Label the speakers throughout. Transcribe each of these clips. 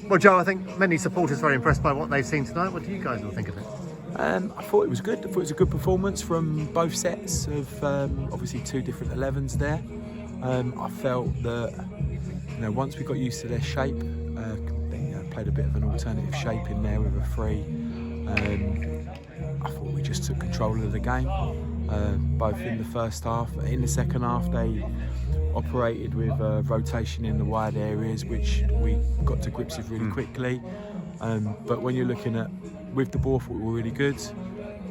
Speaker 1: Well, Joe, I think many supporters are very impressed by what they've seen tonight. What do you guys all think of it?
Speaker 2: I thought it was good. I thought it was a good performance from both sets of obviously two different 11s there. I felt that once we got used to their shape, they played a bit of an alternative shape in there with a 3. I thought we just took control of the game, both in the first half. In the second half, they operated with rotation in the wide areas, which we got to grips with really quickly. But when you're looking at with the ball, I thought we were really good.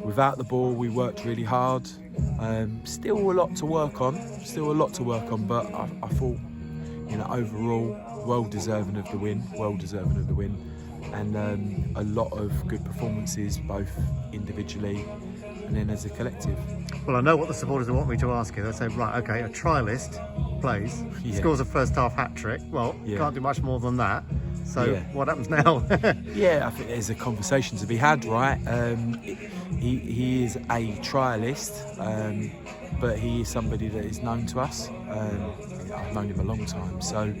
Speaker 2: Without the ball, we worked really hard. Still a lot to work on. But I thought, overall, well deserving of the win. And a lot of good performances, both individually and then as a collective.
Speaker 1: Well, I know what the supporters want me to ask you. They say, right, okay, a trialist plays, scores a first half hat-trick. Well, can't do much more than that. So what happens now?
Speaker 2: I think there's a conversation to be had, right? He is a trialist, but he is somebody that is known to us. I've known him a long time, so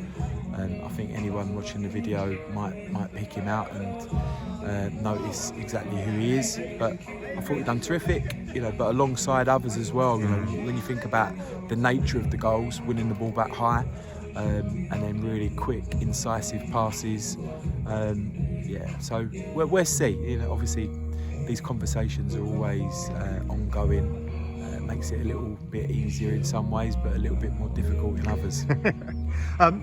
Speaker 2: I think anyone watching the video might pick him out and notice exactly who he is. But I thought he'd done terrific, but alongside others as well. When you think about the nature of the goals, winning the ball back high, and then really quick, incisive passes. So we'll see. Obviously, these conversations are always ongoing. Makes it a little bit easier in some ways, but a little bit more difficult in others.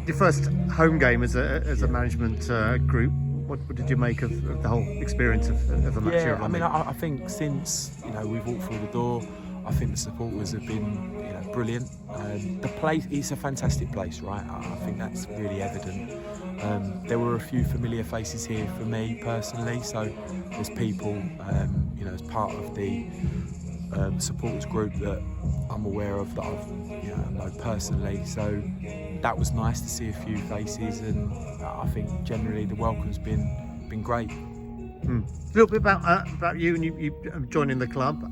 Speaker 1: Your first home game as a management group. What did you make of the whole experience of the match here?
Speaker 2: I think since we've walked through the door, I think the supporters have been brilliant. The place is a fantastic place, right? I think that's really evident. There were a few familiar faces here for me personally, so there's people as part of the supporters group that I'm aware of that I've know personally, so that was nice to see a few faces, and I think generally the welcome's been great.
Speaker 1: A little bit about you and you joining the club.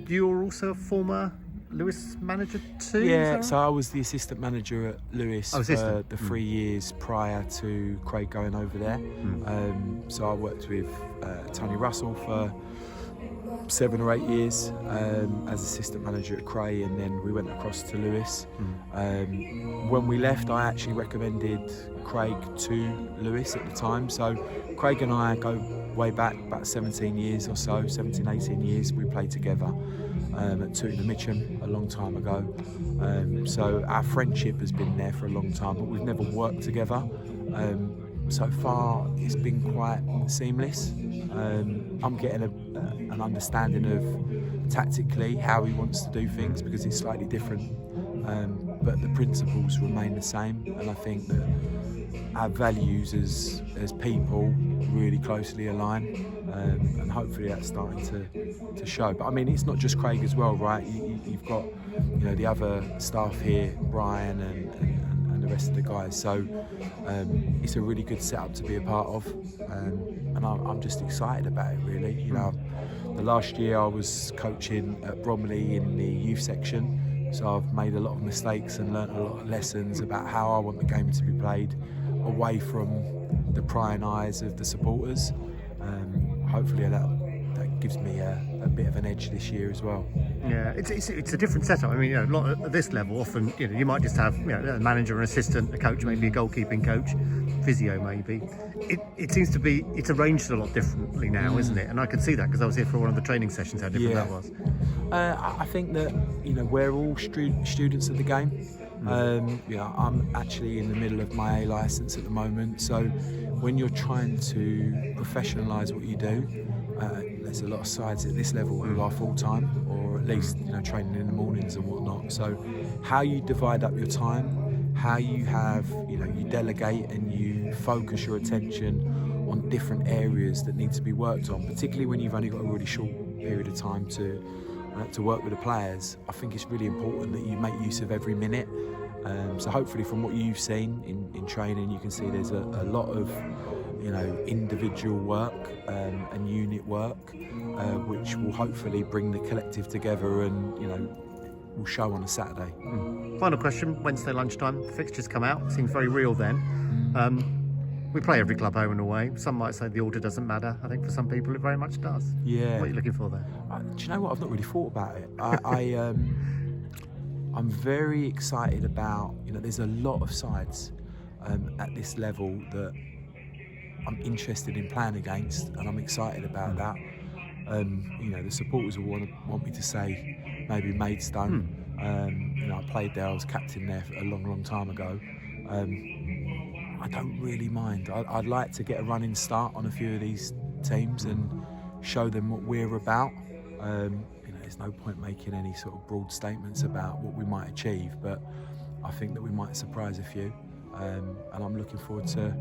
Speaker 1: You're also a former Lewis manager too?
Speaker 2: Yeah, so I was the assistant manager at Lewis for the 3 years prior to Craig going over there. So I worked with Tony Russell for 7 or 8 years as assistant manager at Cray, and then we went across to Lewis. When we left, I actually recommended Craig to Lewis at the time. So Craig and I go way back, about 17 years or so, 17, 18 years. We played together at Tooting Mitcham a long time ago. So our friendship has been there for a long time, but we've never worked together. So far, it's been quite seamless. I'm getting an understanding of tactically how he wants to do things, because it's slightly different, but the principles remain the same, and I think that our values as people really closely align, and hopefully that's starting to show. But I mean, it's not just Craig as well, right? You've got the other staff here, Brian and the rest of the guys, so it's a really good setup to be a part of, and I'm just excited about it, really. The last year I was coaching at Bromley in the youth section, so I've made a lot of mistakes and learnt a lot of lessons about how I want the game to be played, away from the prying eyes of the supporters. Hopefully that gives me a bit of an edge this year as well.
Speaker 1: Yeah, it's a different setup. I mean, at this level, often you might just have a manager, an assistant, a coach, maybe a goalkeeping coach, physio maybe. It seems to be it's arranged a lot differently now, isn't it? And I can see that because I was here for one of the training sessions. How different that was.
Speaker 2: I think that we're all students of the game. I'm actually in the middle of my A licence at the moment, so when you're trying to professionalise what you do, there's a lot of sides at this level who are full-time, or at least training in the mornings and whatnot. So how you divide up your time, how you have you delegate and you focus your attention on different areas that need to be worked on, particularly when you've only got a really short period of time to work with the players. I think it's really important that you make use of every minute. So hopefully from what you've seen in training, you can see there's a lot of individual work and unit work, which will hopefully bring the collective together and will show on a Saturday.
Speaker 1: Final question: Wednesday lunchtime, the fixtures come out. Seems very real then. We play every club home and away. Some might say the order doesn't matter. I think for some people it very much does.
Speaker 2: Yeah.
Speaker 1: What are you looking for there?
Speaker 2: Do you know what? I've not really thought about it. I'm very excited about, there's a lot of sides at this level that I'm interested in playing against, and I'm excited about that. The supporters will want me to say maybe Maidstone. I played there, I was captain there a long, long time ago. I don't really mind. I'd like to get a running start on a few of these teams and show them what we're about. There's no point making any sort of broad statements about what we might achieve, but I think that we might surprise a few, and I'm looking forward to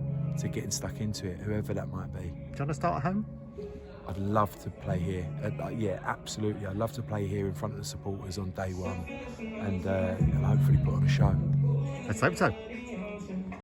Speaker 2: getting stuck into it, whoever that might be.
Speaker 1: Do you want to start at home?
Speaker 2: I'd love to play here. Yeah, absolutely. I'd love to play here in front of the supporters on day one, and hopefully put on a show.
Speaker 1: Let's hope so.